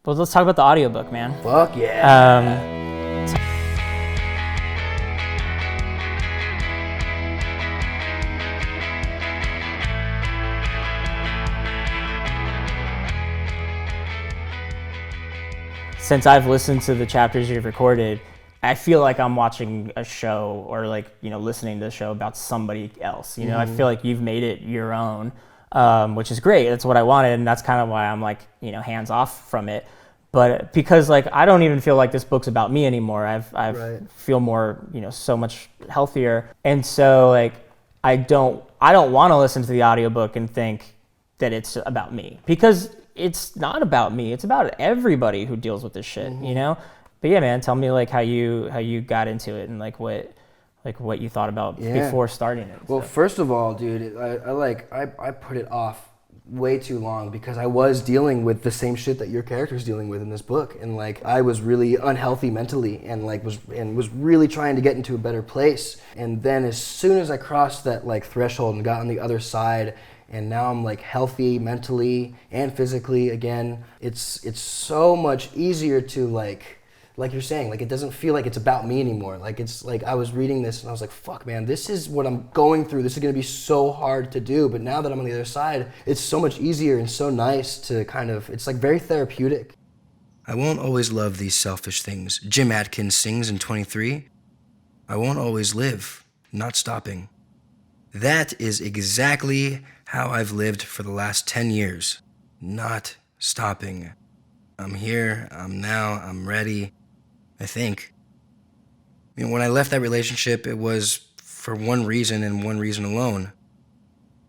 Well, let's talk about the audiobook, man. Fuck yeah. Since I've listened to the chapters you've recorded, I feel like I'm watching a show or like, you know, listening to a show about somebody else. You know, I feel like you've made it your own, which is great. That's what I wanted. And that's kind of why I'm like, you know, hands off from it. But because like, I don't even feel like this book's about me anymore. I feel more, you know, so much healthier. And so like, I don't want to listen to the audiobook and think that it's about me, because it's not about me. It's about everybody who deals with this shit, you know? But yeah, man, tell me like how you got into it and like what you thought about before starting it. Well, first of all, dude, I put it off way too long because I was dealing with the same shit that your character's dealing with in this book, and like I was really unhealthy mentally and like was really trying to get into a better place. And then as soon as I crossed that like threshold and got on the other side, and now I'm like healthy mentally and physically again, it's so much easier to like you're saying, like it doesn't feel like it's about me anymore. Like it's like I was reading this and I was like, fuck man, this is what I'm going through. This is gonna be so hard to do. But now that I'm on the other side, it's so much easier and so nice to kind of, it's like very therapeutic. I won't always love these selfish things. Jim Atkins sings in 23. I won't always live, not stopping. That is exactly how I've lived for the last 10 years. Not stopping. I'm here, I'm now, I'm ready. I think. You know, when I left that relationship, it was for one reason and one reason alone.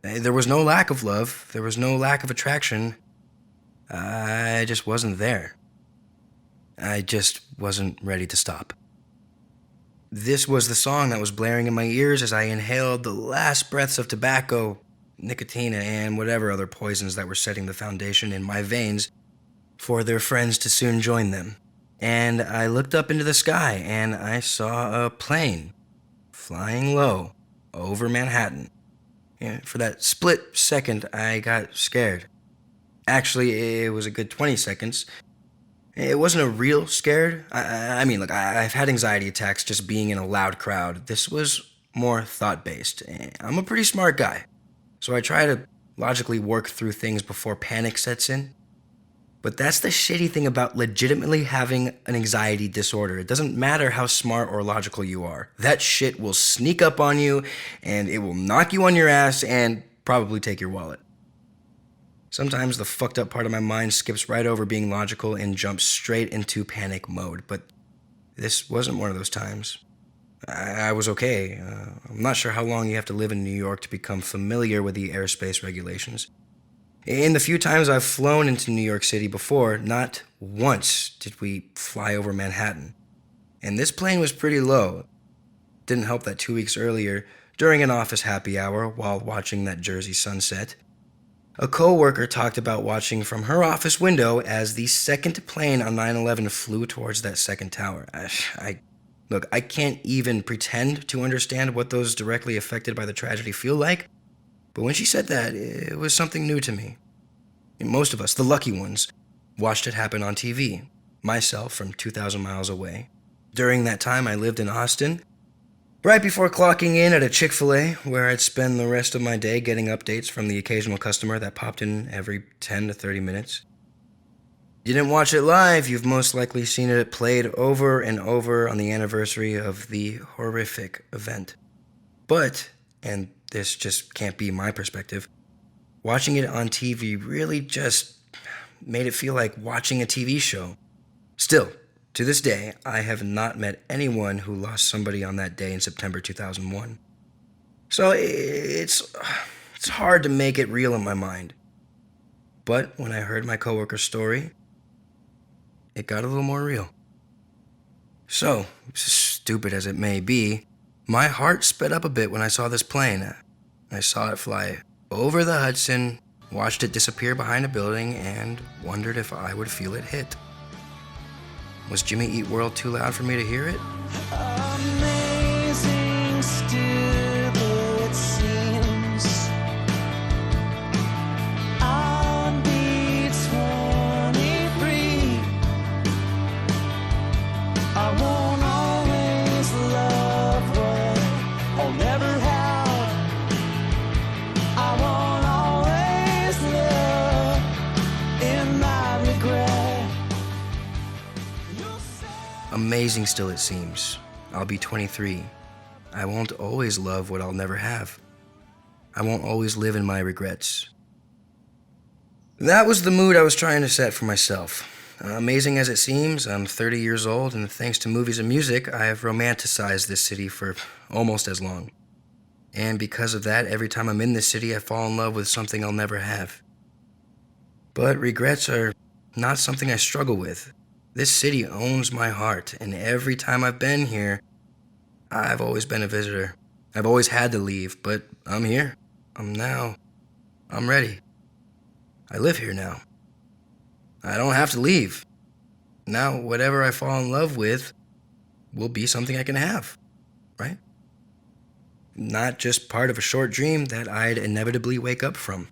There was no lack of love. There was no lack of attraction. I just wasn't there. I just wasn't ready to stop. This was the song that was blaring in my ears as I inhaled the last breaths of tobacco, nicotine, and whatever other poisons that were setting the foundation in my veins for their friends to soon join them. And I looked up into the sky, and I saw a plane flying low over Manhattan. And for that split second, I got scared. Actually, it was a good 20 seconds. It wasn't a real scared. I mean, look, I've had anxiety attacks just being in a loud crowd. This was more thought-based. I'm a pretty smart guy, so I try to logically work through things before panic sets in. But that's the shitty thing about legitimately having an anxiety disorder. It doesn't matter how smart or logical you are. That shit will sneak up on you, and it will knock you on your ass and probably take your wallet. Sometimes the fucked up part of my mind skips right over being logical and jumps straight into panic mode, but this wasn't one of those times. I was okay. I'm not sure how long you have to live in New York to become familiar with the airspace regulations. In the few times I've flown into New York City before, not once did we fly over Manhattan. And this plane was pretty low. Didn't help that 2 weeks earlier, during an office happy hour while watching that Jersey sunset, a co-worker talked about watching from her office window as the second plane on 9/11 flew towards that second tower. Look, I can't even pretend to understand what those directly affected by the tragedy feel like. But when she said that, it was something new to me. And most of us, the lucky ones, watched it happen on TV, myself from 2,000 miles away. During that time, I lived in Austin, right before clocking in at a Chick-fil-A, where I'd spend the rest of my day getting updates from the occasional customer that popped in every 10 to 30 minutes. You didn't watch it live, you've most likely seen it played over and over on the anniversary of the horrific event. But, and this just can't be my perspective, watching it on TV really just made it feel like watching a TV show. Still, to this day, I have not met anyone who lost somebody on that day in September 2001. So it's hard to make it real in my mind. But when I heard my coworker's story, it got a little more real. So, stupid as it may be, my heart sped up a bit when I saw this plane. I saw it fly over the Hudson, watched it disappear behind a building, and wondered if I would feel it hit. Was Jimmy Eat World too loud for me to hear it? Amazing still it seems. On beat 23, Amazing still it seems. I'll be 23. I won't always love what I'll never have. I won't always live in my regrets. That was the mood I was trying to set for myself. Amazing as it seems, I'm 30 years old, and thanks to movies and music, I have romanticized this city for almost as long. And because of that, every time I'm in this city, I fall in love with something I'll never have. But regrets are not something I struggle with. This city owns my heart, and every time I've been here, I've always been a visitor. I've always had to leave, but I'm here. I'm ready. I live here now. I don't have to leave. Now, whatever I fall in love with will be something I can have, right? Not just part of a short dream that I'd inevitably wake up from.